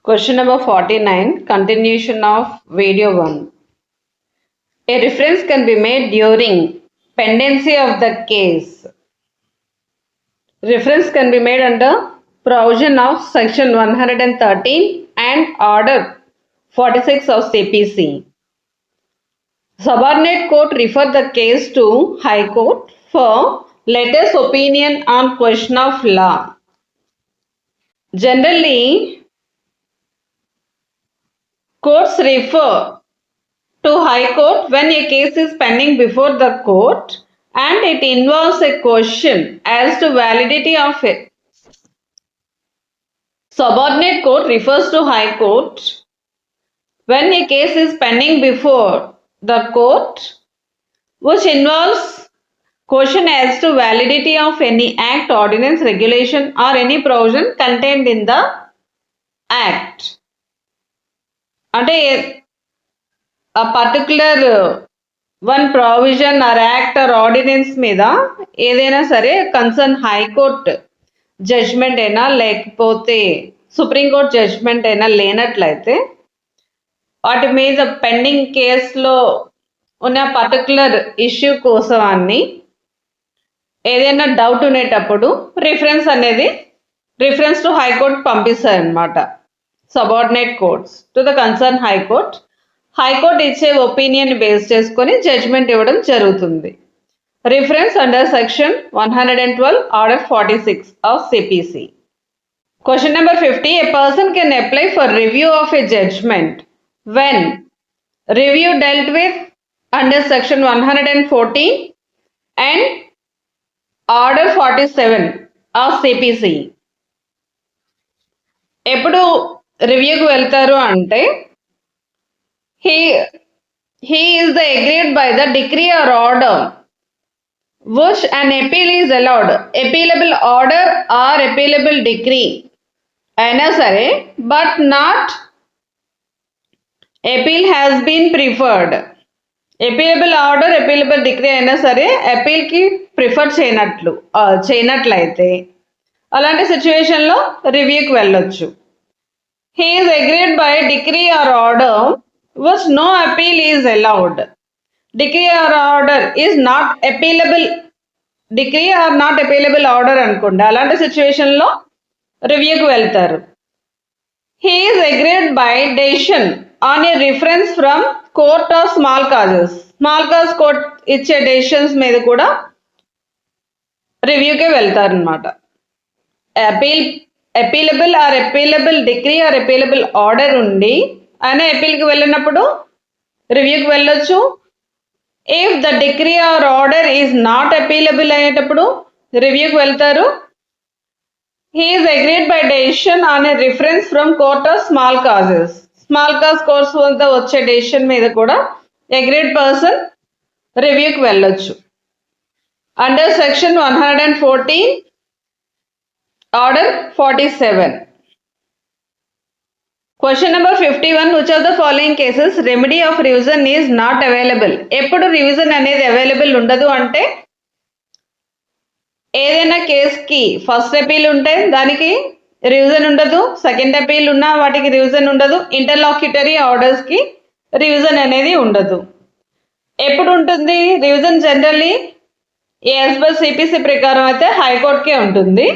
Question number 49, continuation of video 1. A reference can be made during pendency of the case. Reference can be made under provision of section 113 and order 46 of CPC. Subordinate court refer the case to High Court for latest opinion on question of law. Generally, courts refer to High Court when a case is pending before the court and it involves a question as to validity of it. Subordinate court refers to High Court when a case is pending before the court which involves question as to validity of any act, ordinance, regulation or any provision contained in the act. అంటే a particular one provision or act or ordinance మీద ఏదైనా సరే concern high court judgement అయినా లేకపోతే supreme court judgement అయినా లేనట్లయితే వాటి మీద పెండింగ్ కేసులో ఉన్న పర్టికులర్ ఇష్యూ కోసం అన్ని ఏదైనా డౌట్ ఉండేటప్పుడు రిఫరెన్స్ టు హైకోర్టు పంపిస్తారనమాట subordinate courts to the concern high court. High court ఇచ్చే ఒపీనియన్ బేస్ చేసుకొని జడ్జ్మెంట్ ఇవ్వడం జరుగుతుంది. Reference under section 112 order 46 of CPC. Question number 50. A person can apply for review of a judgement when review dealt with under section 114 and order 47 of CPC. ఎప్పుడు రివ్యూకి వెళ్తారు అంటే he is the agreed by the decree or order which an appeal is allowed. Appealable order or appealable decree అయినా సరే but not appeal has been preferred. appealable order, appealable decree అయినా సరే అపీల్కి prefer చేయనట్లయితే అలాంటి సిచ్యువేషన్లో రివ్యూకి వెళ్ళొచ్చు. He is agreed by decree or order which no appeal is allowed. Decree or order is not appealable. Decree or not appealable order అనుకోండి, అలాంటి సిచ్యువేషన్లో రివ్యూకి వెళ్తారు. He is agreed by decision on a reference from court or small causes. Small cause court ఇచ్చే decisions మీద కూడా రివ్యూకే వెళ్తారు అనమాట. Appealable or appealable decree or appealable order ఉండి ఆయన అపీల్కి వెళ్ళినప్పుడు రివ్యూకి వెళ్ళొచ్చు. If the decree or order is not appealable అయ్యేటప్పుడు రివ్యూకి వెళ్తారు. He is agreed by decision on a reference from court of small causes. Small cause courts వద్ద వచ్చే డెసిషన్ మీద కూడా అగ్రీడ్ పర్సన్ రివ్యూకి వెళ్ళొచ్చు. Under section 114 order 47. Question number 51. Which of the following cases remedy of revision is not available? ఎప్పుడు revision అనేది available ఉండదు అంటే ఏదైనా కేసుకి ఫస్ట్ అపీల్ ఉంటే దానికి రివిజన్ ఉండదు, సెకండ్ అపీల్ ఉన్నా వాటికి రివిజన్ ఉండదు, ఇంటర్లాక్యుటరీ ఆర్డర్స్కి రివిజన్ అనేది ఉండదు. ఎప్పుడు ఉంటుంది revision? Generally as per CPC ప్రకారం అయితే హైకోర్టుకే ఉంటుంది.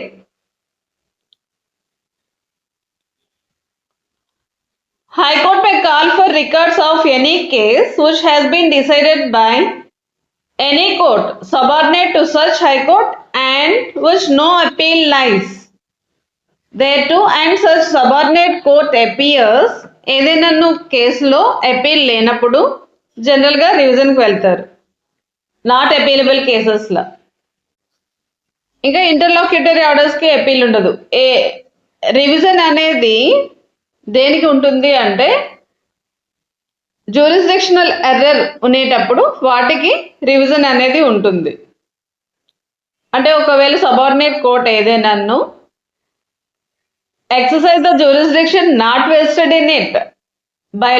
High Court may call for records of any case which has been decided by any court subordinate to such High Court and which no appeal lies thereto, and such subordinate court appears. ఏదైనా కేసులో appeal లేనప్పుడు జనరల్గా రివిజన్కి వెళ్తారు, not అపీలబుల్ కేసెస్లో. ఇంకా ఇంటర్లాక్యుటరీ ఆర్డర్స్కి appeal ఉండదు. Revision అనేది దేనికి ఉంటుంది అంటే జ్యూరిస్డిక్షనల్ ఎర్రర్ ఉండేటప్పుడు వాటికి రివిజన్ అనేది ఉంటుంది. అంటే ఒకవేళ సబార్డినేట్ కోర్ట్ ఏదైనాను exercise the jurisdiction not vested in it by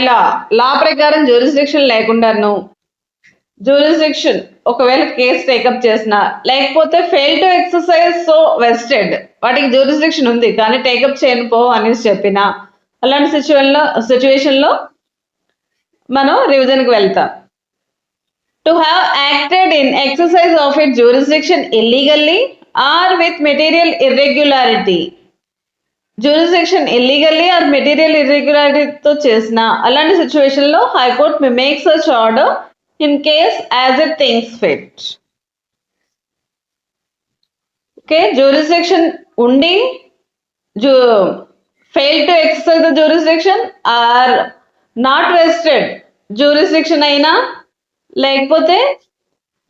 law ప్రకారం జ్యూరిస్డిక్షన్ లేకుండాను జ్యూరిస్డిక్షన్ ఒకవేళ కేసు టేకప్ చేసినా లేకపోతే fail to exercise so vested వాటికి జ్యూరిస్డిక్షన్ ఉంది కానీ టేకప్ చేయను పో అనేసి చెప్పినా అలాంటి సిచ్యువేషన్లో మనం రివిజన్కి వెళ్తాం. To have acted in exercise of its jurisdiction illegally or with material irregularity. Jurisdiction illegally or material irregularity తో చేసిన అలాంటి సిచ్యువేషన్లో high court may make such order in case as it thinks fit. Okay, jurisdiction undi fail to exercise the jurisdiction or not vested jurisdiction అయినా లేకపోతే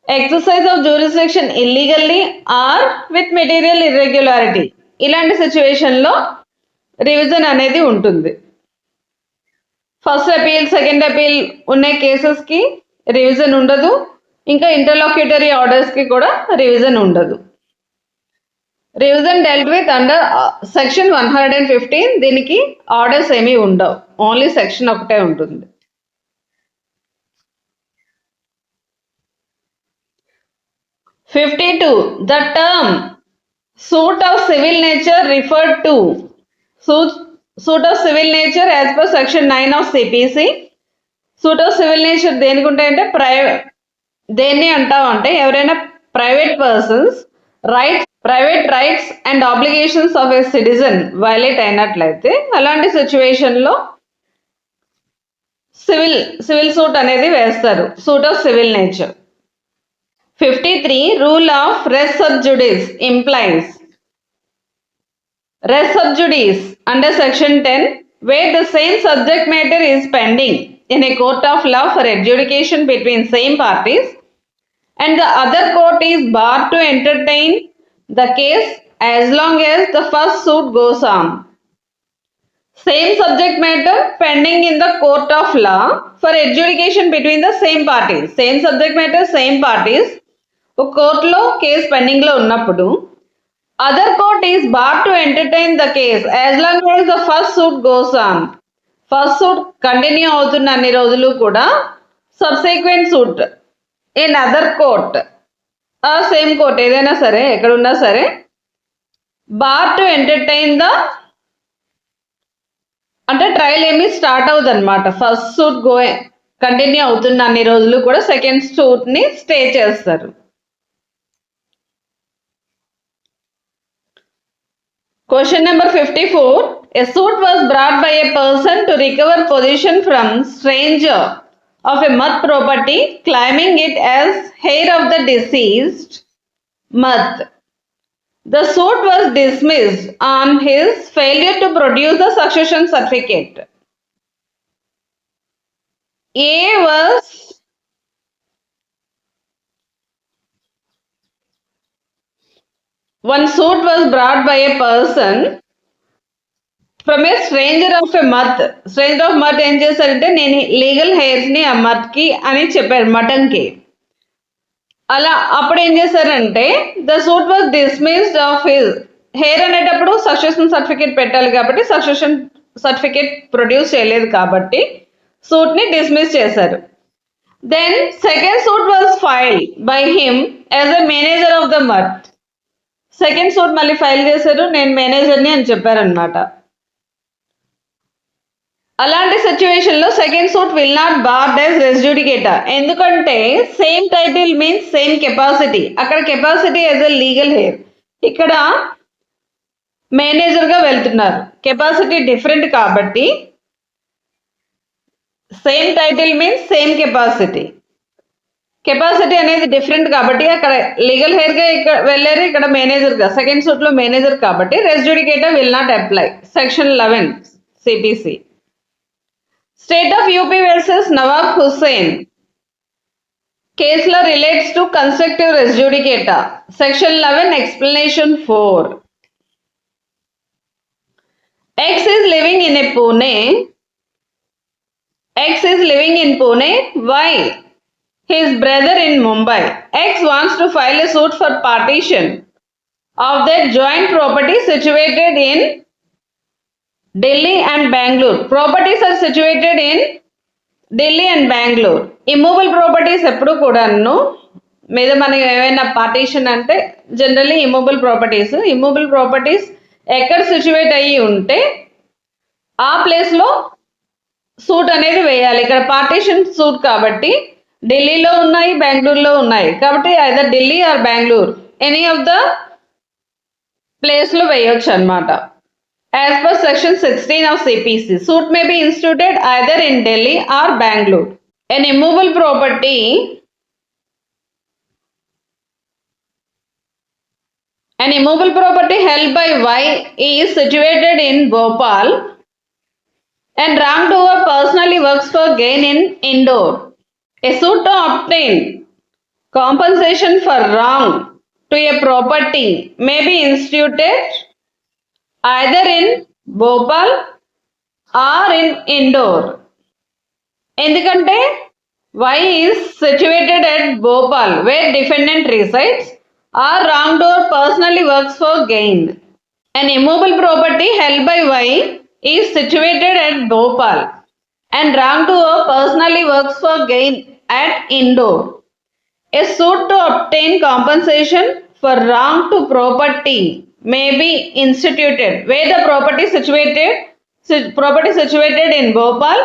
exercise of jurisdiction illegally or with material irregularity, ఇలాంటి సిచ్యువేషన్లో revision అనేది ఉంటుంది. First appeal, second appeal ఉన్న కేసెస్కి revision ఉండదు, ఇంకా ఇంటర్లాక్యూటరీ ఆర్డర్స్కి కూడా రివిజన్ ఉండదు. Revision dwelt with under section 115, దీనికి ఆర్డర్స్ ఏమీ ఉండవు, ఓన్లీ సెక్షన్ ఒకటే ఉంటుంది. 52. The term suit of civil nature referred to suit of civil nature as per section 9 of CPC. Suit of civil nature దేనికి ఉంటాయంటే దేన్ని అంటామంటే ఎవరైనా private persons private rights and obligations of a citizen violate అయినట్లయితే అలాంటి సిచ్యువేషన్లో civil suit అనేది వేస్తారు, suit of civil nature. 53. Rule of res sub-judice implies res sub-judice under section 10 where the same subject matter is pending in a court of law for adjudication between same parties and the other court is barred to entertain the case as long as the first suit goes on. Same subject matter pending in the court of law for adjudication between the same parties. Same subject matter, same parties. ఒక కోర్టులో case పెండింగ్లో ఉన్నప్పుడు other court is bar to entertain the case as long as the first suit goes on. First suit continue అవుతున్న అన్ని రోజులు కూడా subsequent suit in other court ఆ same court ఏదైనా సరే ఎక్కడున్నా సరే బార్ టు ఎంటర్టైన్ ద అంటే ట్రయల్ ఏమి స్టార్ట్ అవుతుంది అనమాట. ఫస్ట్ సూట్ కంటిన్యూ అవుతున్న అన్ని రోజులు కూడా సెకండ్ సూట్ని స్టే చేస్తారు. Question number 54. A suit was brought by a person to recover possession from stranger of a Mat property, claiming it as heir of the deceased Mat. The suit was dismissed on his failure to produce the succession certificate. One suit was brought by a person from a stranger of a Mat. Stranger of Mat ఏం చేశారంటే నేను legal హెయిర్స్ని ఆ మత్కి అని చెప్పారు, మటన్కి. అలా అప్పుడు ఏం చేశారంటే the suit was dismissed of his heir అనేటప్పుడు సక్సెషన్ సర్టిఫికేట్ పెట్టాలి కాబట్టి సక్సెషన్ సర్టిఫికేట్ ప్రొడ్యూస్ చేయలేదు కాబట్టి సూట్ని డిస్మిస్ చేశారు. Then second suit was filed by him as a manager of the mutt. Second suit మళ్ళీ ఫైల్ చేశారు, నేను మేనేజర్ని అని చెప్పారనమాట. అలాంటి సిచ్యువేషన్లో second suit will not barred as res judicata, ఎందుకంటే same title means same capacity. అక్కడ capacity as a legal heir, ఇక్కడ మేనేజర్గా వెళ్తున్నారు, కెపాసిటీ డిఫరెంట్ కాబట్టి same title means same capacity. Capacity అనేది డిఫరెంట్ కాబట్టి అక్కడ లీగల్ హెయిర్గా ఇక్కడ వెళ్ళారు, ఇక్కడ మేనేజర్గా. సెకండ్ సూట్లో మేనేజర్ కాబట్టి res judicata will not apply. Section 11 CPC. State of UP versus Nawab Hussain కేసులో relates to constructive res judicata. Section 11 explanation 4. X is living in Pune. X is living in Pune. Why? His brother in Mumbai. X wants to file a suit for partition of their joint property situated in Delhi and Bangalore. Properties are situated in Delhi and Bangalore. Immovable properties ఎప్పుడు కూడాను మీద మనకి ఏమైనా partition అంటే generally immovable properties ఎక్కడ situate అయ్యి ఉంటే ఆ ప్లేస్లో సూట్ అనేది వేయాలి. ఇక్కడ పార్టీషన్ సూట్ కాబట్టి ఢిల్లీలో ఉన్నాయి, బెంగళూరులో ఉన్నాయి కాబట్టి either Delhi or Bengaluru any of the ప్లేస్లో వేయొచ్చు అనమాట. As per section 16 of CPC, suit may be instituted either in Delhi or Bangalore. An immovable property held by Y is situated in Bhopal and wrongdoer personally works for gain in Indore. A suit to obtain compensation for wrong to a property may be instituted either in Bhopal or in Indore. ఎందుకంటే Y is situated at Bhopal where defendant resides or wrongdoer personally works for gain. An immovable property held by Y is situated at Bhopal and wrongdoer personally works for gain at Indore. A suit to obtain compensation for wrong to property may be instituted where the property situated in Bhopal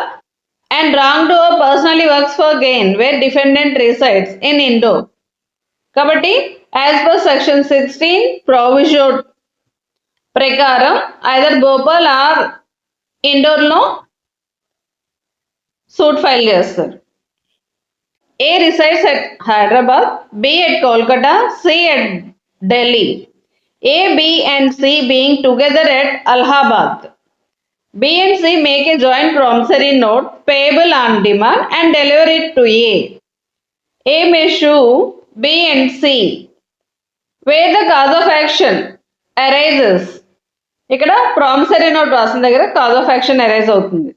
and wrongdoer personally works for gain where defendant resides in Indore. కాబట్టి as per section 16 provision ప్రకారం either Bhopal or ఇండోర్లో suit file చేస్తారు. A resides at Hyderabad, B at Kolkata, C at Delhi. A, B and C being together at Allahabad. B and C make a joint promissory note payable on demand and deliver it to A. A may sue B and C where the cause of action arises. ఇక్కడ promissory note రాసిన దగ్గర cause of action arise అవుతుంది.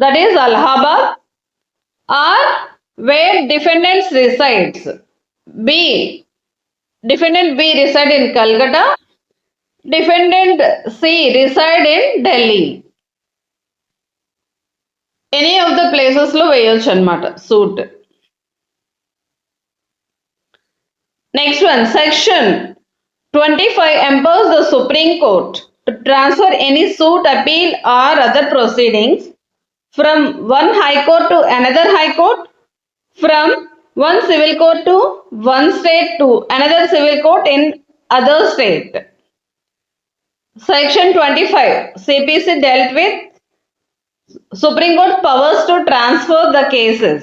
That is Allahabad or where defendants resides. B, defendant B reside in Calcutta, defendant C reside in Delhi. Any of the places లో వేయొచ్చు అనమాట suit. Next one section 25 empowers the Supreme Court to transfer any suit, appeal or other proceedings from one high court to another high court, from one civil court to one state to another civil court in other state. Section 25 CPC dealt with Supreme Court powers to transfer the cases.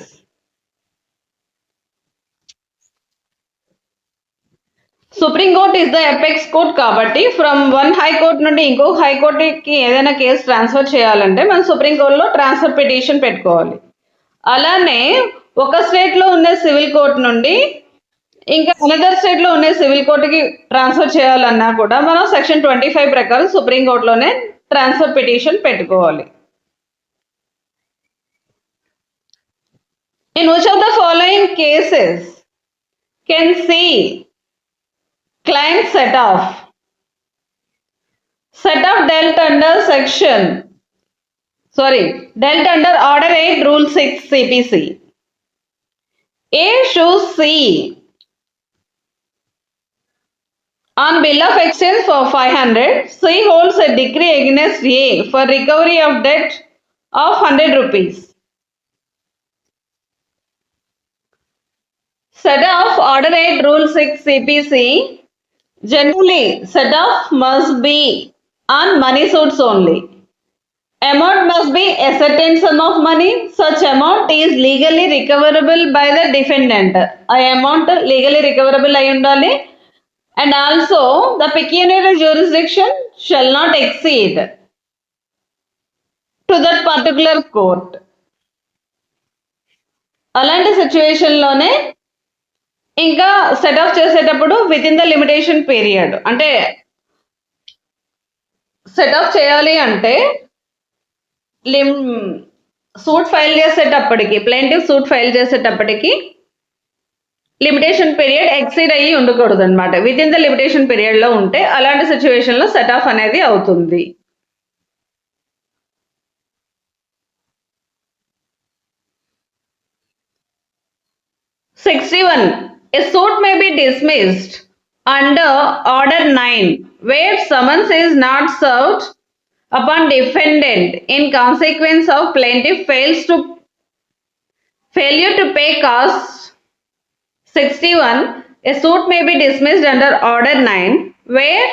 Supreme court is the apex court కాబట్టి from one high court నుండి ఇంకో high కోర్టుకి ఏదైనా case transfer చేయాలంటే మనం supreme కోర్టులో transfer petition పెట్టుకోవాలి. అలానే ఒక స్టేట్లో ఉన్న సివిల్ కోర్ట్ నుండి ఇంకా అనదర్ స్టేట్లో ఉన్న సివిల్ కోర్టుకి ట్రాన్స్ఫర్ చేయాలన్నా కూడా మనం సెక్షన్ 25 ప్రకారం సుప్రీం కోర్టులోనే ట్రాన్స్ఫర్ పిటిషన్ పెట్టుకోవాలి. In which of the following cases can see client set off dealt under order 8 rule 6 CPC. A sues C on bill of exchange for 500. C holds a decree against A for recovery of debt of 100 rupees. Set off order 8 rule 6 CPC. Generally, set off must be on money suits only. Amount must be a certain sum of money. Such amount is legally recoverable by the defendant. A amount legally recoverable ayi undali. And also, the pecuniary jurisdiction shall not exceed to that particular court. అలాంటి సిచ్యువేషన్లోనే ఇంకా set off చేసేటప్పుడు within the limitation period, అంటే set off చేయాలి అంటే suit file చేసేటప్పటికి plaintiff suit file చేసేటప్పటికి limitation period exceed అయ్యి ఉండకూడదు అనమాట. విత్ ఇన్ ద లిమిటేషన్ పీరియడ్లో ఉంటే అలాంటి సిచ్యువేషన్లో సెట్ ఆఫ్ అనేది అవుతుంది. (61) A suit may be dismissed under Order 9 where summons is not served upon defendant in consequence of plaintiff failure to pay costs. 61. A suit may be dismissed under Order 9 where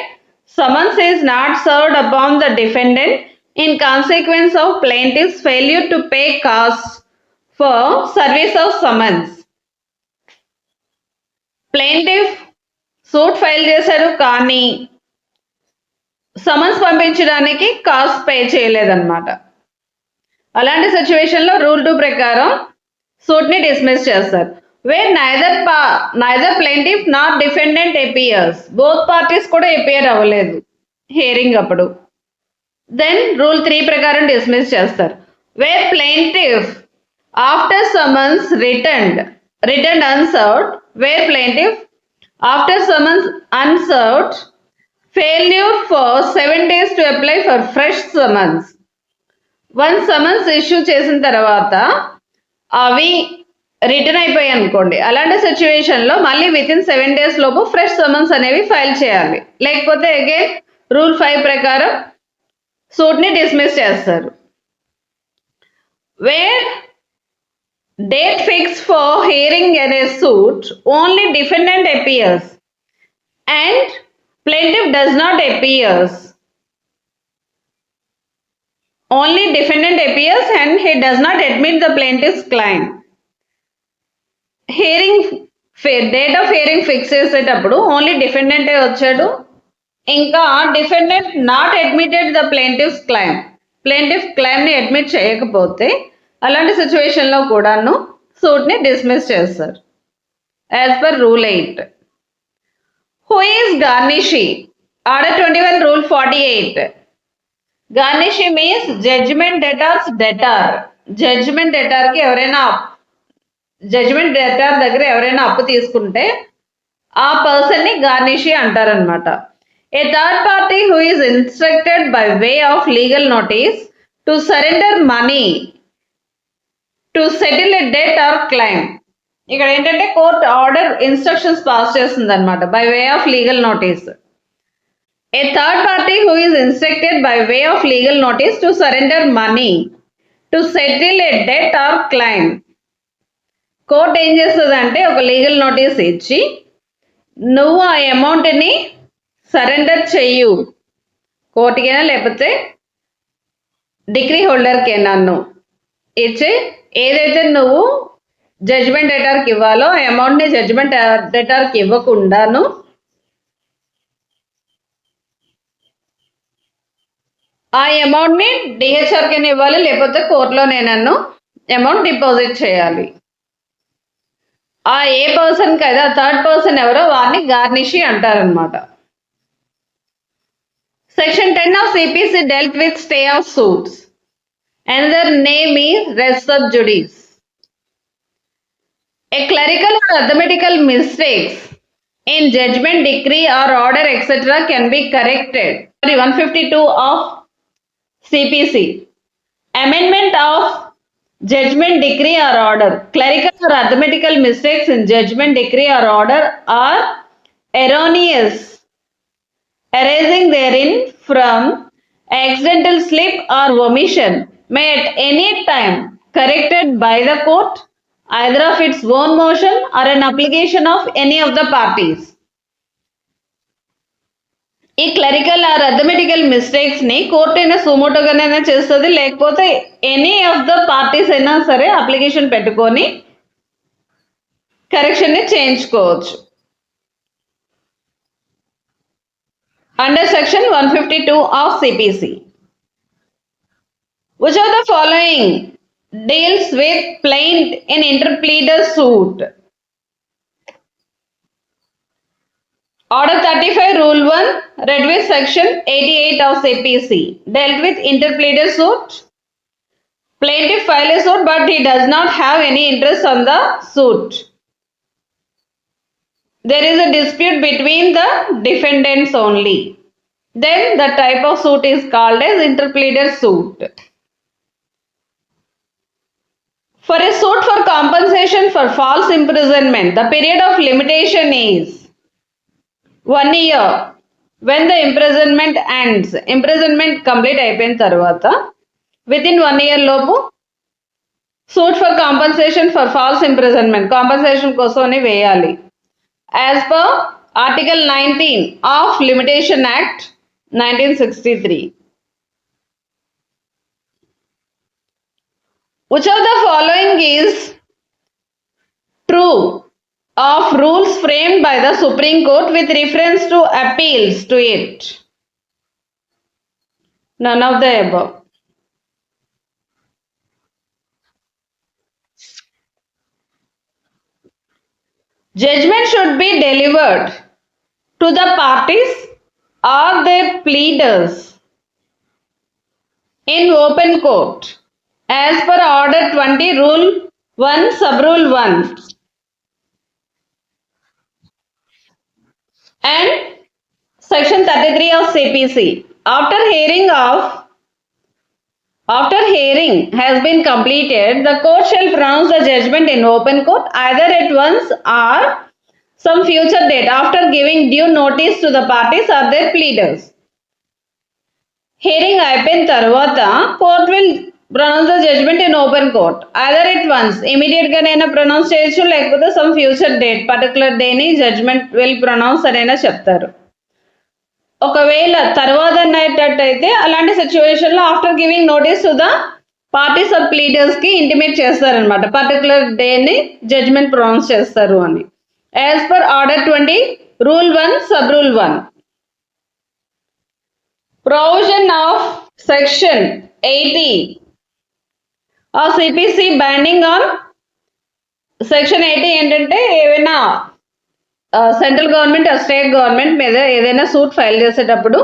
summons is not served upon the defendant in consequence of plaintiff's failure to pay costs for service of summons. Plaintiff suit file చేశారు కానీ summons పంపించడానికి cost pay చేయలేదన్నమాట. అలాంటి సిచ్యువేషన్లో rule 2 ప్రకారం సూట్ని dismiss చేస్తారు. Where neither plaintiff not defendant appears, both parties కూడా అపియర్ అవ్వలేదు హియరింగ్ అప్పుడు, దెన్ రూల్ 3 ప్రకారం డిస్మిస్ చేస్తారు. Where plaintiff after summons returned unserved, where plaintiff after summons unserved failure for 7 days to apply for fresh summons. Once summons issue చేసిన తర్వాత అవి return అయిపోయాయి అనుకోండి, అలాంటి సిచ్యువేషన్లో మళ్ళీ వితిన్ 7 days లోపు ఫ్రెష్ సమ్మన్స్ అనేవి ఫైల్ చేయాలి. లేకపోతే అగైన్ రూల్ 5 ప్రకారం సూట్ని డిస్మిస్ చేస్తారు. Where date fixed for hearing in a suit, only defendant appears and plaintiff does not appears. Only defendant appears and he does not admit the plaintiff's claim. Date of hearing fix చేసేటప్పుడు only డిఫెండెంటే వచ్చాడు, ఇంకా defendant not admitted the plaintiff's claim, plaintiff క్లైమ్ని admit చేయకపోతే అలాంటి సిచ్యువేషన్లో కూడాను సూట్ని డిస్మిస్ చేస్తారు. As per rule 8. Who is garnishee? Order 21 rule 48. Garnishee means judgement debtor's debtor. Judgement debtor దగ్గర ఎవరైనా అప్పు తీసుకుంటే ఆ పర్సన్ని గార్నిషీ అంటారనమాట. A third party who is instructed by way of legal notice to surrender money to settle a debt or claim. ఇక్కడ ఏంటంటే court order instructions pass చేస్తుంది అనమాట by way of legal notice. A third party who is instructed by way of legal notice to surrender money to settle a debt or claim. Court ఏం చేస్తుందంటే ఒక legal notice ఇచ్చి నువ్వు ఆ అమౌంట్ని surrender చెయ్యు, కోర్టుకైనా లేకపోతే డిగ్రీ హోల్డర్కైనాను ఇచ్చి ఏదైతే నువ్వు జడ్జిమెంట్ డెటార్కి ఇవ్వాలో ఆ అమౌంట్ని జడ్జిమెంట్ డెటార్కి ఇవ్వకుండాను ఆ అమౌంట్ని డిహెచ్ఆర్కైనా ఇవ్వాలి, లేకపోతే కోర్టులోనే నన్ను అమౌంట్ డిపాజిట్ చేయాలి. ఆ ఏ పర్సన్కి అయితే ఆ థర్డ్ పర్సన్ ఎవరో వారిని గార్నిషీ అంటారనమాట. Section 10 of CPC dealt with stay of suits. Another name is res sub-judice. A clerical or arithmetical mistakes in judgment, decree or order etc. can be corrected. 152 of CPC. Amendment of judgment, decree or order. Clerical or arithmetical mistakes in judgment, decree or order are erroneous arising therein from accidental slip or omission may at any time corrected by the court either of its own motion or an application of any of the parties. ఈ clerical are arithmetical మిస్టేక్స్ని court అయినా సుమోటోగానైనా చేస్తుంది, లేకపోతే any of the parties అయినా సరే application పెట్టుకొని కరెక్షన్ని చేయించుకోవచ్చు. Under section 152 of CPC. Which of the following deals with plaint in interpleader suit? Order 35 Rule 1 read with section 88 of CPC dealt with interpleader suit. Plaintiff filed a suit but he does not have any interest on the suit. There is a dispute between the defendants only. Then the type of suit is called as interpleader suit. For a suit for compensation for false imprisonment, the period of limitation is 1 year. when the imprisonment ends. Imprisonment complete అయిపోయిన తర్వాత within 1 year లోపు suit for compensation for false imprisonment compensation కోసమని వేయాలి. As per Article 19 of Limitation Act 1963. Which of the following is true of rules framed by the Supreme Court with reference to appeals to it? None of the above. Judgment should be delivered to the parties or their pleaders in open court as per Order 20 Rule 1 Sub-Rule 1 and Section 33 of CPC. After hearing has been completed, the court shall pronounce the judgment in open court either at once or some future date after giving due notice to the parties or their pleaders. Hearing అయిపోయిన తర్వాత court will pronounce the judgment in open court either at once immediate గానైనా pronounce చేయొచ్చు లేకపోతే some future date particular day ని judgment will pronounce అనైనా చెప్తారు. ఒకవేళ తర్వాత అయ్యేటట్టయితే అలాంటి సిచ్యువేషన్లో after giving notice to the parties or pleaders కి ఇంటిమేట్ చేస్తారనమాట పర్టికులర్ డేని జడ్జ్మెంట్ ప్రొనౌన్స్ చేస్తారు అని as per order 20 rule 1 sub rule 1 provision of section 80 ఆ సిపిసి బైండింగ్ ఆన్ సెక్షన్ 80 ఏంటంటే ఏవైనా సెంట్రల్ గవర్నమెంట్ స్టేట్ గవర్నమెంట్ మీద ఏదైనా సూట్ ఫైల్ చేసేటప్పుడు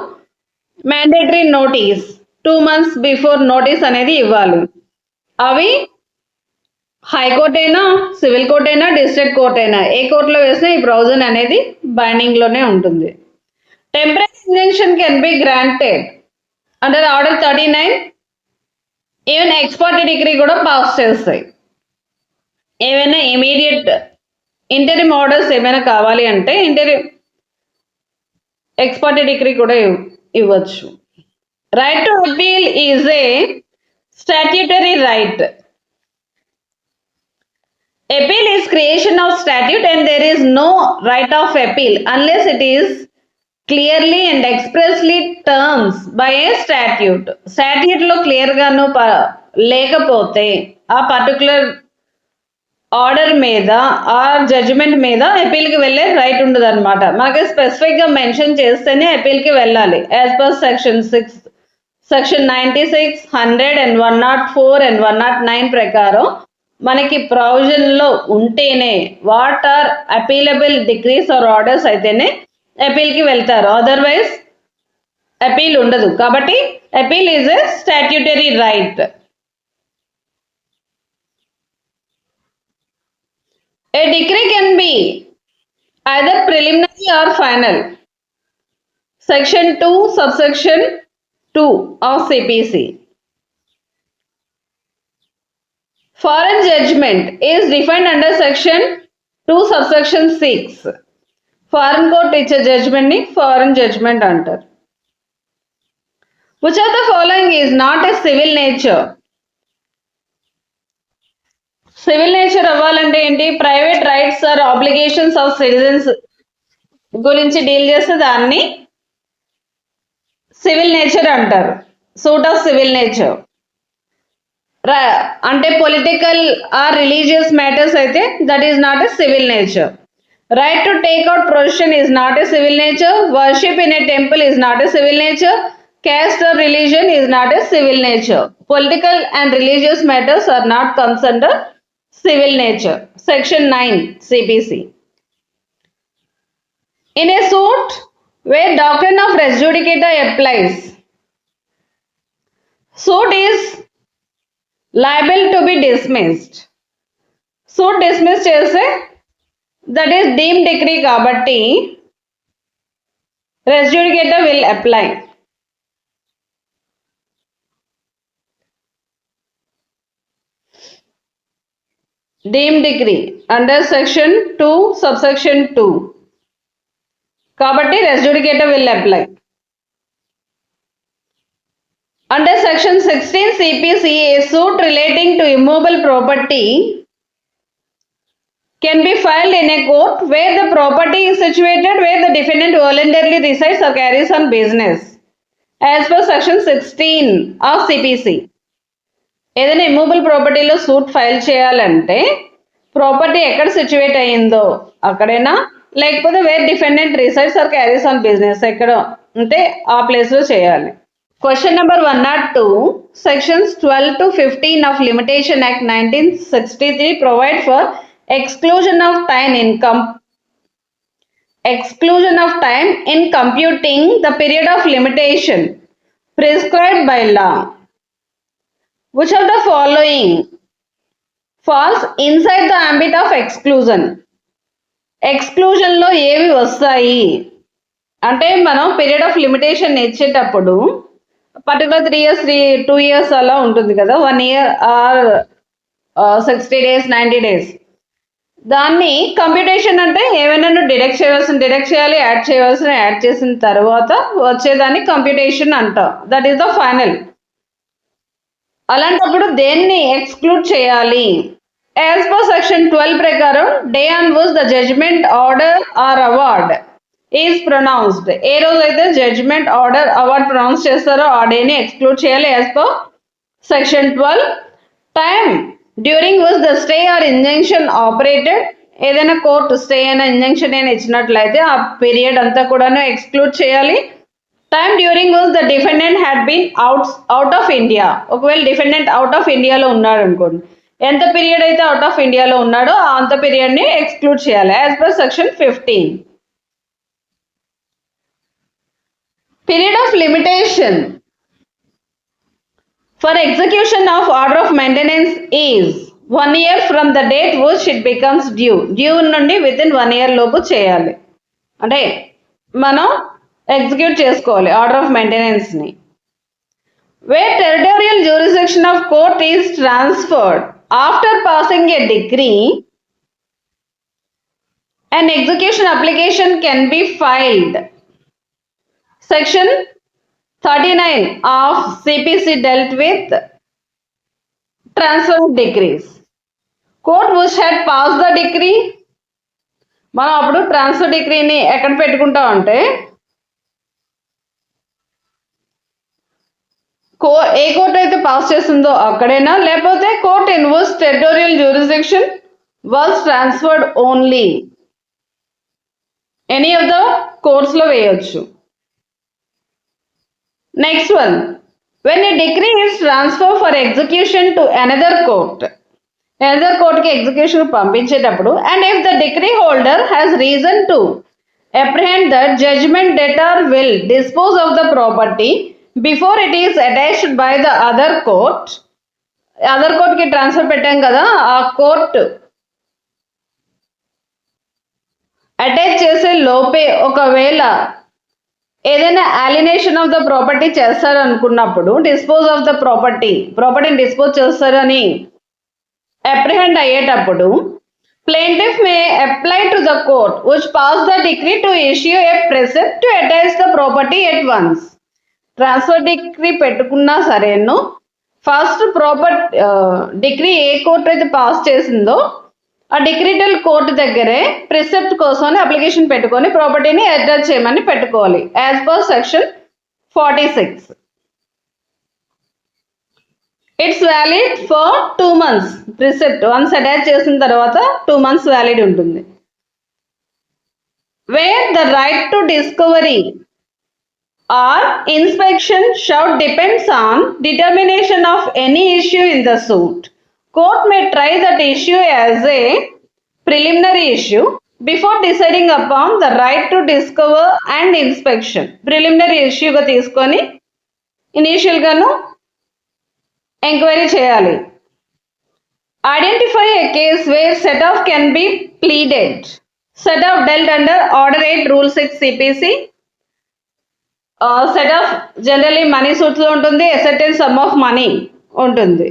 mandatory notice 2 months before notice అనేది ఇవ్వాలి అవి హైకోర్ట్ అయినా సివిల్ కోర్ట్ అయినా డిస్ట్రిక్ట్ కోర్ట్ అయినా ఏ కోర్టులో వేసినా ఈ ప్రొవిజన్ అనేది బైండింగ్లోనే ఉంటుంది temporary injunction can be granted under order 39 even expert degree కూడా పాస్ చేస్తాయి ఏవైనా ఇమీడియట్ ఇంటరిమ్ ఆర్డర్స్ ఏమైనా కావాలి అంటే ఇంటరిమ్ ఎక్స్పర్ట్ డిగ్రీ కూడా ఇవ్వచ్చు right to appeal is a statutory right appeal is creation of statute and there is no right of appeal unless it is clearly and expressly terms by a statute లో clear గాను లేకపోతే ఆ particular order మీద are judgement మీద అపీల్కి వెళ్ళే right ఉండదు అనమాట మనకి స్పెసిఫిక్గా మెన్షన్ చేస్తేనే అపీల్కి వెళ్ళాలి as per section 96 100 and 104 and 109 ప్రకారం మనకి ప్రొవిజన్లో ఉంటేనే what are appealable decrees or orders అయితేనే అపీల్కి వెళ్తారు అదర్వైజ్ అపీల్ ఉండదు కాబట్టి appeal is a statutory right A decree can be either preliminary or final. Section 2, subsection 2 of CPC. Foreign judgment is defined under section 2, subsection 6. Foreign court ఇచ్చే judgment ni foreign judgment అంటారు. Which of the following is not a civil nature? Civil nature అవ్వాలంటే ఏంటి private rights or obligations of citizens గురించి deal చేస్తే దాన్ని civil nature అంటారు suit of civil nature అంటే political or religious matters అయితే that is not a civil nature right to take out procession is not a civil nature worship in a temple is not a civil nature caste or religion is not a civil nature political and religious matters are not concerned civil nature section 9 CPC in a suit where doctrine of res judicata applies suit is liable to be dismissed suit dismiss chese that is deemed decree kabatti res judicata will apply deemed decree under section 2 subsection 2 కాబట్టి res judicata will apply. Under section 16 CPC, a suit relating to immovable property can be filed in a court where the property is situated where the defendant voluntarily resides or carries on business as per section 16 of CPC. ఏదైనా immovable ప్రాపర్టీలో suit file చేయాలంటే property ఎక్కడ situate అయ్యిందో అక్కడైనా, లేకపోతే where defendant resides or carries on business ఎక్కడ ఉంటే ఆ ప్లేస్లో చేయాలి. Question number 102. Sections 12 to 15 of Limitation Act 1963 provide for exclusion of time in computing the period of limitation prescribed by law. Which of the following falls inside the ambit of exclusion? ఎక్స్క్లూజన్లో ఏవి వస్తాయి అంటే మనం period of limitation ఇచ్చేటప్పుడు particular 3 years 2 years అలా ఉంటుంది కదా, 1 year are 60 days 90 days. దాన్ని computation అంటే ఏమైనా డిడక్ట్ చేయాలి, యాడ్ యాడ్ చేసిన తర్వాత వచ్చేదాన్ని కంప్యూటేషన్ అంటాం. That is the final. అలాంటప్పుడు దేన్ని ఎక్స్క్లూడ్ చేయాలి? యాజ్ పర్ సెక్షన్ 12 ప్రకారం day on which the judgement order or award is pronounced. ఏ రోజైతే జడ్జ్మెంట్ ఆర్డర్ అవార్డ్ ప్రొనౌన్స్ చేస్తారో ఆ డేని ఎక్స్క్లూడ్ చేయాలి as per section 12. Time during which the stay or injunction operated, ఏదైనా కోర్టు స్టే అయినా injunction అయినా ఇచ్చినట్లయితే ఆ పీరియడ్ అంతా కూడాను ఎక్స్క్లూడ్ చేయాలి. Time during which the defendant had been out of India, ఒకవేళ డిఫెండెంట్ అవుట్ ఆఫ్ ఇండియాలో ఉన్నాడు అనుకోండి, ఎంత పీరియడ్ అయితే అవుట్ ఆఫ్ ఇండియాలో ఉన్నాడో అంత పీరియడ్ని ఎక్స్క్లూడ్ చేయాలి as per section 15. Period of limitation for execution of order of maintenance is 1 year from the date which it becomes due. Due నుండి within 1 year లోపు చేయాలి, అంటే మనం ఎగ్జిక్యూట్ చేసుకోవాలి ఆర్డర్ ఆఫ్ మెయింటెనెన్స్ని. Where territorial jurisdiction of court is transferred after passing a decree, an execution application can be filed. Section 39 of CPC dealt with transfer decrees. Court which had passed the decree, మనం అప్పుడు transfer డిగ్రీని ఎక్కడ పెట్టుకుంటాం అంటే ఏ court అయితే pass చేసిందో అక్కడైనా, లేకపోతే court in which territorial jurisdiction was transferred only, any of the కోర్ట్స్లో వేయొచ్చు. Next one, when a decree is transferred for execution to another court కి execution పంపించేటప్పుడు, and if the decree holder has reason to apprehend that judgment debtor will dispose of the property before it is attached by the other court కి transfer పెట్టాం కదా, ఆ court attach చేసే లోపే ఒకవేళ ఏదైనా alienation of the property చేస్తారనుకున్నప్పుడు, dispose of the ప్రాపర్టీని డిస్పోజ్ చేస్తారని అప్రిహెండ్ అయ్యేటప్పుడు, plaintiff may apply to the court which passed the decree to issue a precept to attach the property at once. Transfer decree పెట్టుకున్నా సరేను, first decree ఏ court అయితే pass చేసిందో ఆ decretal court దగ్గరే ప్రిసెప్ట్ కోసం అప్లికేషన్ పెట్టుకొని ప్రాపర్టీని అటాచ్ చేయమని పెట్టుకోవాలి as per section 46. It's valid for 2 months. Precept once attach చేసిన తర్వాత 2 months వ్యాలిడ్ ఉంటుంది. Where the right to discovery or inspection should depends on determination of any issue in the suit. Court may try that issue as a preliminary issue before deciding upon the right to discover and inspection. Preliminary issue గా తీసుకొని initial గాను enquiry చేయాలి. Identify a case where set off can be pleaded. Set off dealt under Order 8 Rule 6 CPC. Set off generally money suits లో ఉంటుంది, a certain sum of money ఉంటుంది.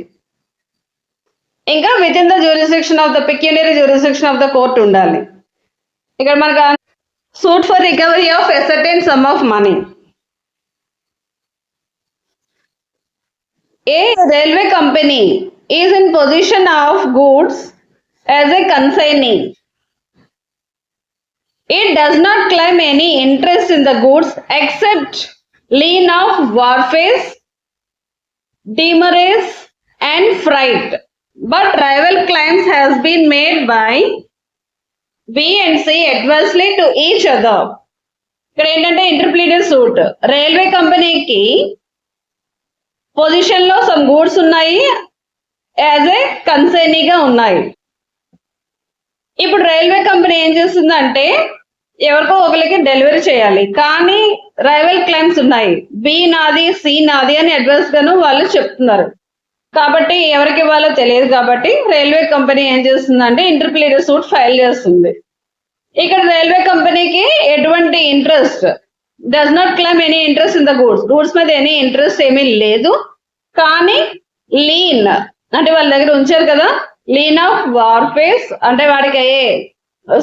ఇంకా with in the jurisdiction of the పెక్యునరీ jurisdiction of the court ఉండాలి. ఇక్కడ మనకు suit for recovery of a certain sum of money. A railway company is in possession of goods as a consignee. It does not claim any interest in the goods except lien of wharfage, demurrage and freight. But rival claims has been made by B and C adversely to each other. ఇక్కడ ఏంటంటే ఇంటర్ప్లీడెడ్ suit railway కంపెనీకి position లో some goods ఉన్నాయి as a కన్సైనీగా ఉన్నాయి. ఇప్పుడు railway company ఏం చేస్తుందంటే ఎవరికో ఒకరికి డెలివరీ చేయాలి, కానీ రైవల్ క్లైమ్స్ ఉన్నాయి, బి నాది సి నాది అని అడ్వర్స్ గాను వాళ్ళు చెప్తున్నారు. కాబట్టి ఎవరికి ఇవ్వాలో తెలియదు, కాబట్టి రైల్వే కంపెనీ ఏం చేస్తుందంటే ఇంటర్ప్లీడెడ్ సూట్ ఫైల్ చేస్తుంది. ఇక్కడ రైల్వే కంపెనీకి ఎటువంటి interest does not claim any interest in the goods మీద ఎనీ ఇంట్రెస్ట్ ఏమీ లేదు, కానీ లీన్ అంటే వాళ్ళ దగ్గర ఉంచారు కదా, లీన్ ఆఫ్ వార్ఫేస్ అంటే వాడికి అయ్యే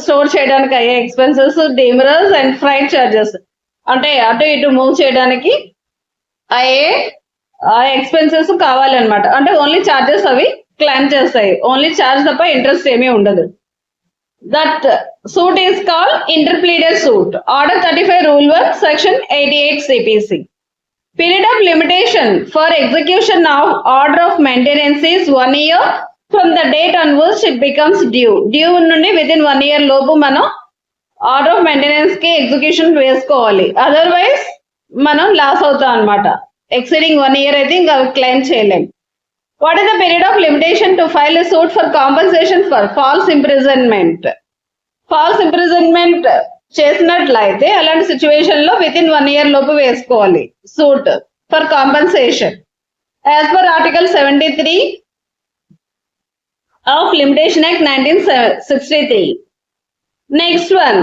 స్టోర్ చేయడానికి అయ్యే expenses, demurrage and freight charges అంటే అటు ఇటు మూవ్ చేయడానికి అయ్యే ఎక్స్పెన్సెస్ కావాలన్నమాట. అంటే ఓన్లీ చార్జెస్ అవి క్లైమ్ చేస్తాయి, ఓన్లీ చార్జ్ తప్ప ఇంట్రెస్ట్ ఏమీ ఉండదు. That suit is called interpleader suit. Order 35 rule 1 section 88 CPC. Period of limitation for execution of order of maintenance is 1 year from the date on which it becomes due. Due నుండి within 1 year లోపు మనం order of maintenance కి execution వేసుకోవాలి, otherwise మనం loss అవుతాం అనమాట. Exceeding 1 year అయితే ఇంకా క్లెయిమ్ చేయలేం. What is the period of limitation to file a suit for compensation for false imprisonment? False imprisonment చేసినట్లయితే అలాంటి సిచ్యువేషన్ లో విత్ ఇన్ 1 year లోపు వేసుకోవాలి suit for compensation as per article 73 of limitation act 1963. Next one,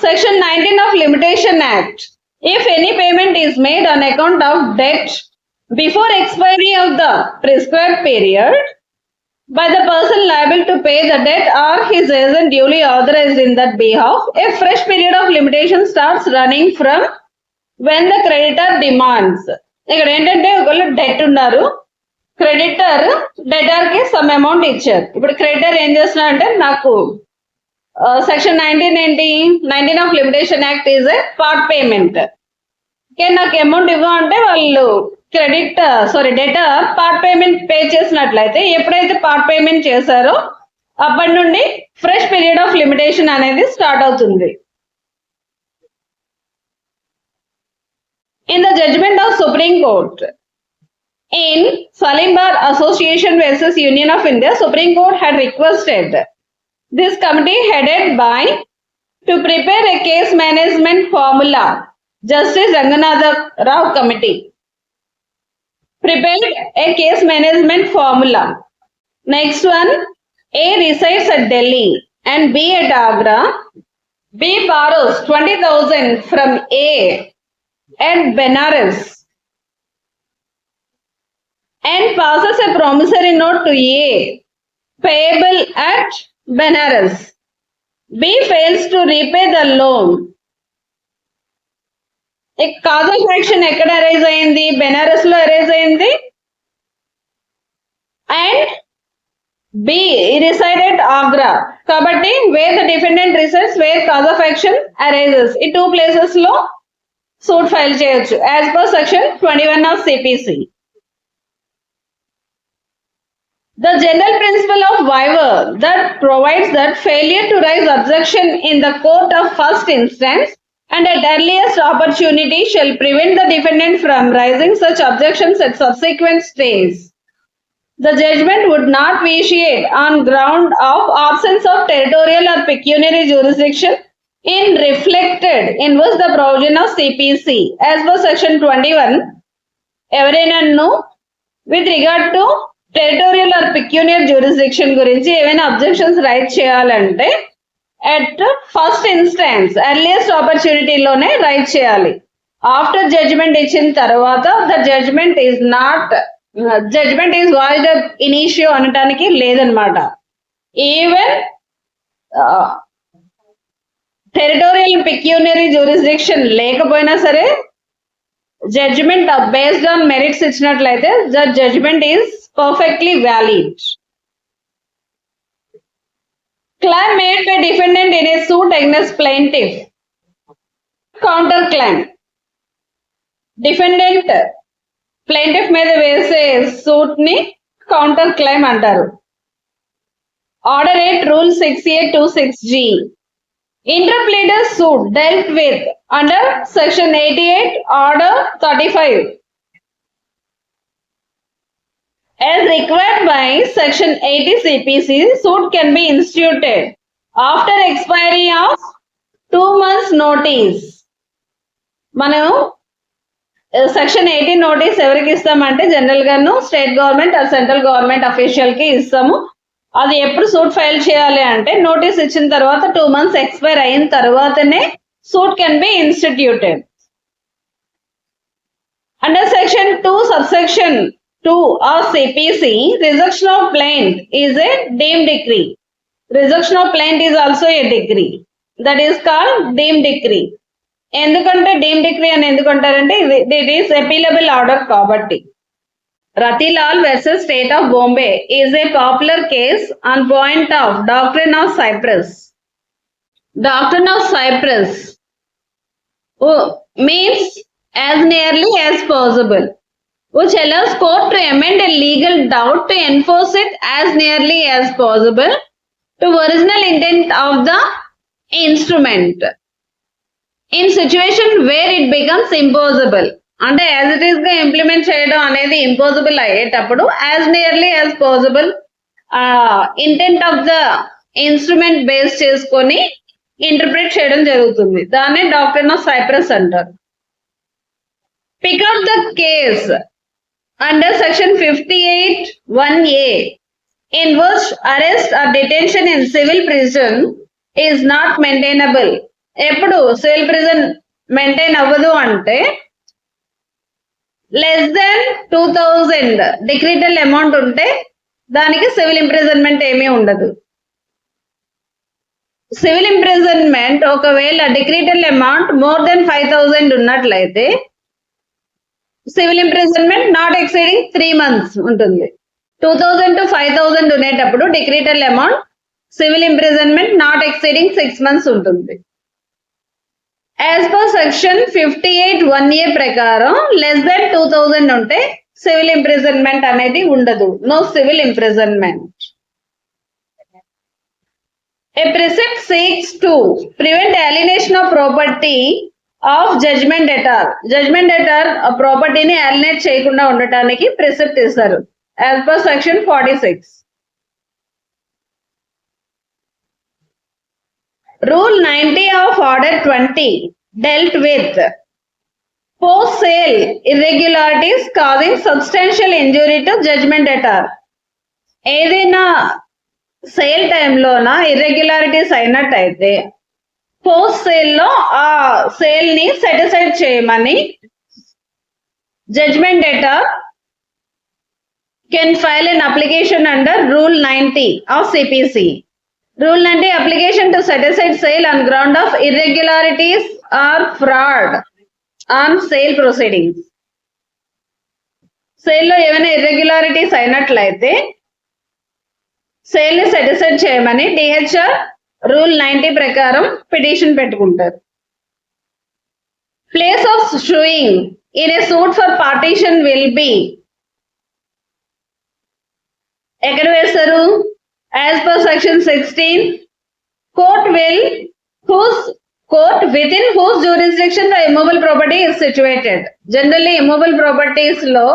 section 19 of limitation act. If any payment is made on account of debt before expiry of the prescribed period by the person liable to pay the debt or his agent duly authorized in that behalf, a fresh period of limitation starts running from when the creditor demands. ఇక్కడ ఏంటంటే ఒకళ్ళు debt ఉన్నారు, creditor డెటర్ కి some amount ఇచ్చారు. ఇప్పుడు creditor ఏం చేస్తున్నారంటే నాకు సెక్షన్ 19 ఏంటి, 19 of limitation act is a part payment, నాకు అమౌంట్ ఇవ్వ అంటే వాళ్ళు డెటర్ పార్ట్ పేమెంట్ పే చేసినట్లయితే ఎప్పుడైతే పార్ట్ పేమెంట్ చేశారో అప్పటి నుండి ఫ్రెష్ పీరియడ్ ఆఫ్ లిమిటేషన్ అనేది స్టార్ట్ అవుతుంది. In the judgment of Supreme Court in Salem Bar Association versus Union of India, Supreme Court had requested this committee headed by to prepare a case management formula. Justice Ranganatha Rao committee prepared a case management formula. Next one, A resides at Delhi and B at Agra. B borrows 20,000 from A at Benares and passes a promissory note to A payable at Benares. B fails to repay the loan. Cause of action ఎక్కడ arise అయింది, బెనారస్ లో arise అయింది, and B resided Agra. కాబట్టి where the defendant resides where cause of action arises, ఈ 2 places లో suit file చేయొచ్చు as per section 21 of CPC. The general principle of waiver that provides that failure to raise objection in the court of first instance and at earliest opportunity shall prevent the defendant from raising such objections at subsequent stays. The judgment would not vitiate on ground of absence of territorial or pecuniary jurisdiction in reflected in which the provision of CPC as per section 21. ఎవరైనా with regard to territorial or pecuniary jurisdiction గురించి ఏమైనా objections raise చేయాలంటే at first instance earliest opportunity లోనే write చేయాలి. After judgment ఇచ్చిన తర్వాత the judgment is void initio అనటానికి లేదనమాట. ఈవెన్ టెరిటోరియల్ పెక్యూనరీ జ్యూరిస్డిక్షన్ లేకపోయినా సరే జడ్జిమెంట్ బేస్డ్ ఆన్ మెరిట్స్ ఇచ్చినట్లయితే the judgment is perfectly valid. Claim made by defendant in a suit against plaintiff. Counter claim. Defendant plaintiff మీద వేసే suit ని counter claim అంటారు. Order 8 Rule 6A26G. Interpleader suit dealt with under Section 88 Order 35. As required by Section 80 CPC, suit can be instituted after expiry of 2 months notice. మనం section 80 notice ఎవరికి ఇస్తామంటే general గాను state government or central government official కి ఇస్తాము. అది ఎప్పుడు suit file చేయాలి అంటే నోటీస్ ఇచ్చిన తర్వాత 2 months ఎక్స్పైర్ అయిన తర్వాతనే suit can be ఇన్స్టిట్యూటెడ్. Under section 2 subsection 2 of CPC, rejection of plaint is a deemed decree. Rejection of plaint is also a decree. That is called deemed decree. ఎందుకంటే deemed decree అని ఎందుకంటారంటే it is appealable order కాబట్టి. Ratilal versus State of Bombay is a popular case on point of doctrine of Cyprus. Doctrine of Cyprus means as nearly as possible, which allows court to amend a legal doubt to enforce it as nearly as possible to original intent of the instrument in situation where it becomes impossible. అంటే as it is గా implement చేయడం అనేది impossible అయ్యేటప్పుడు as nearly as possible intent of the instrument base చేసుకొని interpret చేయడం జరుగుతుంది. దాన్నే doctrine of cy pres అంటారు. Pick up the case under section 58(1)(a) in which arrest or detention in civil prison is not maintainable. ఎప్పుడు civil prison maintain అవ్వదు అంటే less than 2000 డిక్రీటల్ amount ఉంటే దానికి సివిల్ ఇంప్రిజన్మెంట్ ఏమీ ఉండదు. సివిల్ ఇంప్రిజన్మెంట్ ఒకవేళ డిక్రీటల్ amount more than 5000 ఉన్నట్లయితే civil imprisonment not exceeding 3 months ఉంటుంది. 2000 to 5000 ఉండేటప్పుడు decretal amount civil imprisonment not exceeding 6 months ఉంటుంది. యాజ్ పర్ సెక్షన్ 58(1)(a) ప్రకారం లెస్ దెన్ 2000 ఉంటే సివిల్ ఇంప్రిజన్మెంట్ అనేది ఉండదు. No civil imprisonment. A precept seeks to prevent alienation of property of judgment debtor. Judgment debtor ప్రాపర్టీని alienate చేయకుండా ఉండటానికి precept ఇస్తారు as per section 46. Rule 90 of Order 20 dealt with post sale irregularities causing substantial injury to judgment debtor. ఏదైనా sale టైంలోన irregularities అయినట్టయితే post sale లో ఆ sale ని సెటిసైడ్ చేయమని judgment debtor can file an application under Rule 90 of CPC. Rule 90 application to set aside sale on ground of irregularities or fraud on sale proceedings. Sale లో ఏమైనా irregularities అయినట్లయితే sale ని set aside చేయమని DHR rule 90 ప్రకారం petition పెట్టుకుంటారు. Place of suing in a suit for partition will be ఎక్కడ వేస్తారు? As per section 16 court within whose jurisdiction the immovable property is situated. Generally immovable properties లో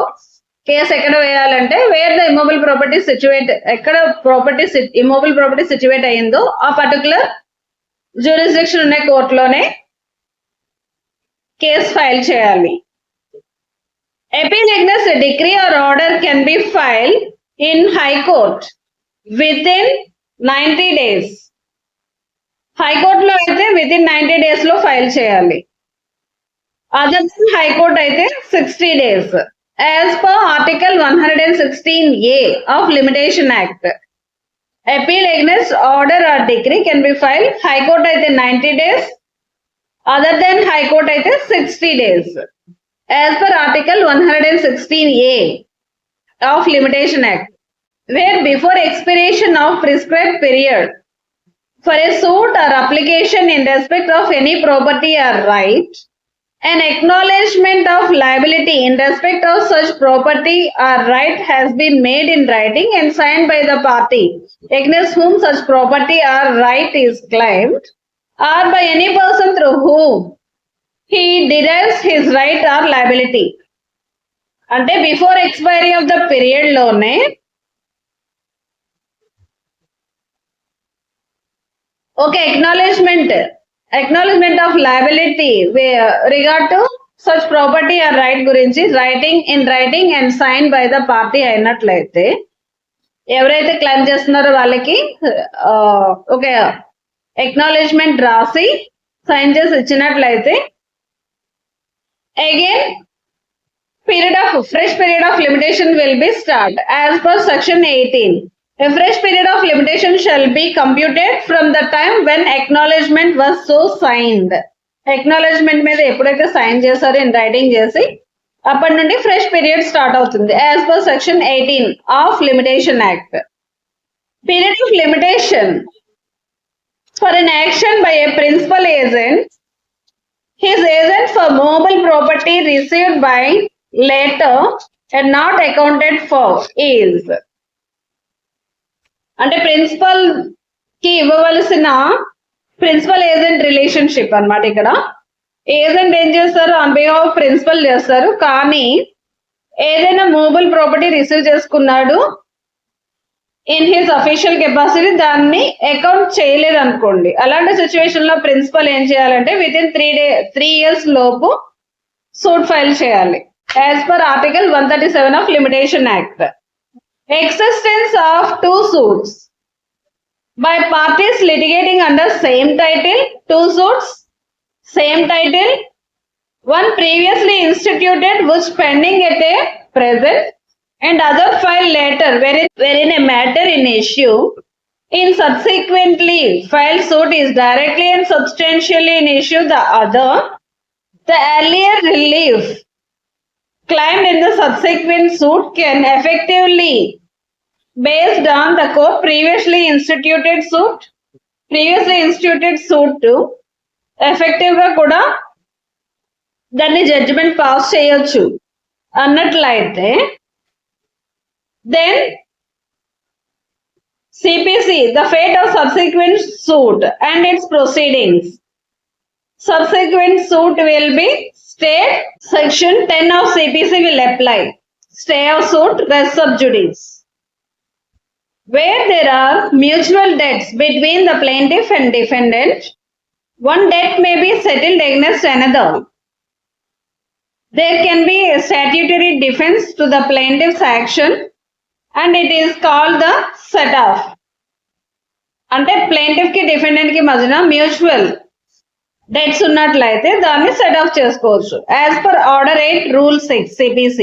case ఎక్కడ వేయాలంటే where the immovable property situate, ఎక్కడ property immovable property situate అయ్యిందో ఆ particular jurisdiction ఉన్న కోర్టులోనే కేసు ఫైల్ చేయాలి. Appeal against decree or order can be file in high court within 90 days. హైకోర్టులో అయితే విత్ ఇన్ 90 days లో ఫైల్ చేయాలి. అదర్ దెన్ హైకోర్ట్ అయితే 60 days. As per Article 116A of Limitation Act, appeal against order or decree can be filed. High Court aithe 90 days, other than High Court aithe 60 days. As per Article 116A of Limitation Act, where before expiration of prescribed period for a suit or application in respect of any property or right, an acknowledgement of liability in respect of such property or right has been made in writing and signed by the party against whom such property or right is claimed, or by any person through whom he derives his right or liability. అంటే before expiry of the period లోనే ఒక acknowledgement of liability regard to such property or right గురించి in writing and signed by the party అయినట్లయితే ఎవరైతే claim చేస్తున్నారో వాళ్ళకి ఒక acknowledgement రాసి సైన్ చేసి ఇచ్చినట్లయితే again fresh period of limitation will be start as per section 18. A fresh period of limitation shall be computed from the time when acknowledgement was so signed. Acknowledgement మీద ఎప్పుడైతే sign చేశారో in writing చేసి అప్పటి నుండి fresh period start అవుతుంది as per section 18 of Limitation Act. Period of limitation for an action by a principal agent, his agent for movable property received by later and not accounted for is, అంటే principal కి ఇవ్వవలసిన principal agent relationship అన్నమాట. ఇక్కడ agent ఏం చేస్తారు, on behalf of principal చేస్తారు, కానీ ఏదైనా మూవబుల్ ప్రాపర్టీ రిసీవ్ చేసుకున్నాడు ఇన్ హిస్ అఫీషియల్ కెపాసిటీ, దాన్ని అకౌంట్ చేయలేదు అనుకోండి. అలాంటి సిచ్యువేషన్ లో ప్రిన్సిపల్ ఏం చేయాలంటే విత్ ఇన్ 3 years లోపు సూట్ ఫైల్ చేయాలి as per Article 137 of Limitation Act. Existence of two suits by parties litigating under same title, two suits, same title, one previously instituted which pending at a present and other filed later wherein a matter in issue in subsequently filed suit is directly and substantially in issue the other, the earlier relief claimed in the subsequent suit can effectively based on the court previously instituted suit to effective గా కూడా దాన్ని judgement pass చేయొచ్చు అన్నట్లయితే then CPC, the fate of subsequent suit and its proceedings. Subsequent suit will be stayed. Section 10 of CPC will apply. Stay of suit, res sub-judice. Where there are mutual debts between the plaintiff and defendant, one debt may be settled against another. There can be a statutory defense to the plaintiff's action and it is called the set-off. అంటే plaintiff కి defendant కి మధ్యన mutual debts ఉన్నట్లయితే దాన్ని set off చేసుకోవచ్చు as per order 8 rule 6 CPC.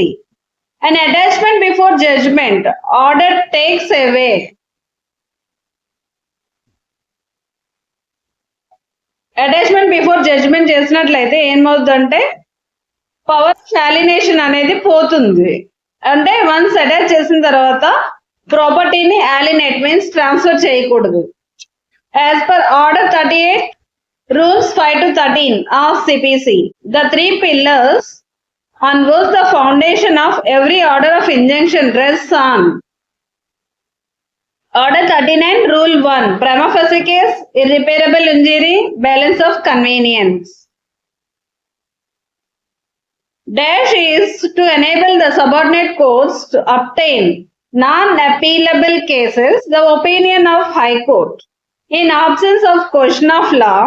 An attachment before judgment order takes away attachment before judgment చేసినట్లయితే ఏమవుతుందంటే power salinisation అనేది పోతుంది. అంటే వన్స్ అటాచ్ చేసిన తర్వాత ప్రాపర్టీని alienate మీన్స్ ట్రాన్స్ఫర్ చేయకూడదు. As per order 38 rules 5 to 13 of CPC, the 3 pillars on which the foundation of every order of injunction rests on. Order 39 Rule 1, prima facie case, irreparable injury, balance of convenience. Dash is to enable the subordinate courts to obtain non-appealable cases, the opinion of High Court, in absence of question of law,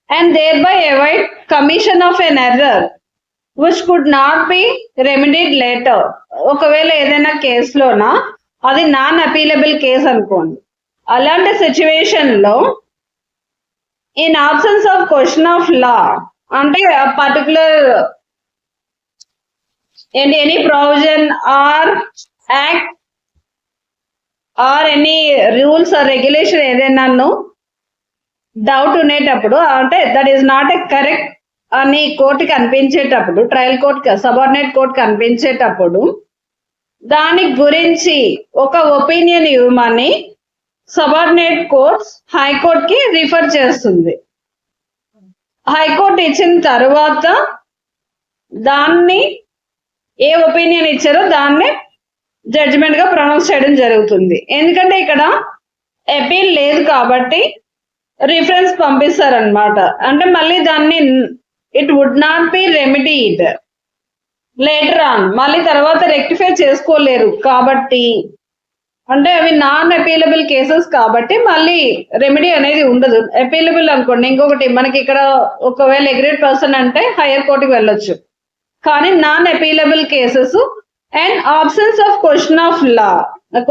and thereby avoid commission of an error which could not be remedied later. ఒకవేళ ఏదైనా కేసులోనా అది non అపీలబుల్ case అనుకోండి, అలాంటి situation లో in absence of question of law అంటే particular any provision or act or any rules or regulation ఏదైనాను doubt ఉండేటప్పుడు, అంటే that is not a correct అని కోర్టుకి అనిపించేటప్పుడు, ట్రయల్ కోర్ట్ సబార్డినేట్ కోర్ట్ కనిపించేటప్పుడు దాని గురించి ఒక ఒపీనియన్ ఇవ్వమని సబార్డినేట్ కోర్ట్స్ హైకోర్టుకి రిఫర్ చేస్తుంది. హైకోర్టు ఇచ్చిన తర్వాత దాన్ని ఏ ఒపీనియన్ ఇచ్చారో దాన్ని జడ్జిమెంట్ గా ప్రొనౌన్స్ చేయడం జరుగుతుంది. ఎందుకంటే ఇక్కడ అపీల్ లేదు కాబట్టి రిఫరెన్స్ పంపిస్తారనమాట. అంటే మళ్ళీ దాన్ని it would not be remedied later on, మళ్ళీ తర్వాత రెక్టిఫై చేసుకోలేరు కాబట్టి, అంటే అవి నాన్ అపీలబుల్ కేసెస్ కాబట్టి మళ్ళీ రెమెడీ అనేది ఉండదు. అపీలబుల్ అనుకోండి, ఇంకొకటి మనకి ఇక్కడ ఒకవేళ అగ్రీడ్ పర్సన్ అంటే హైయర్ కోర్టుకి వెళ్ళొచ్చు, కానీ non appealable cases and absence of question of law,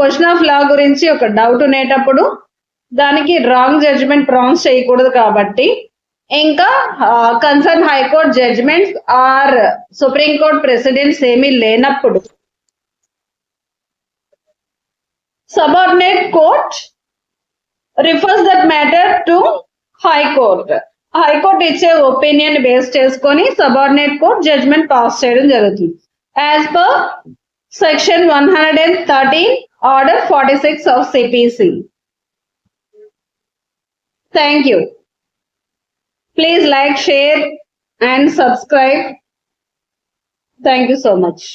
question of law గురించి ఒక డౌట్ ఉండేటప్పుడు దానికి రాంగ్ జడ్జిమెంట్ ప్రొనౌన్స్ చేయకూడదు కాబట్టి, ఇంకా concern high court judgments or supreme court precedents ఏమీ లేనప్పుడు subordinate court refers that matter to high court. High court ఇచ్చే ఒపీనియన్ బేస్ చేసుకొని సబార్డినేట్ కోర్ట్ జడ్జ్మెంట్ పాస్ చేయడం జరుగుతుంది as per section 113 order 46 of CPC. Thank you. Please like, share and subscribe. Thank you so much.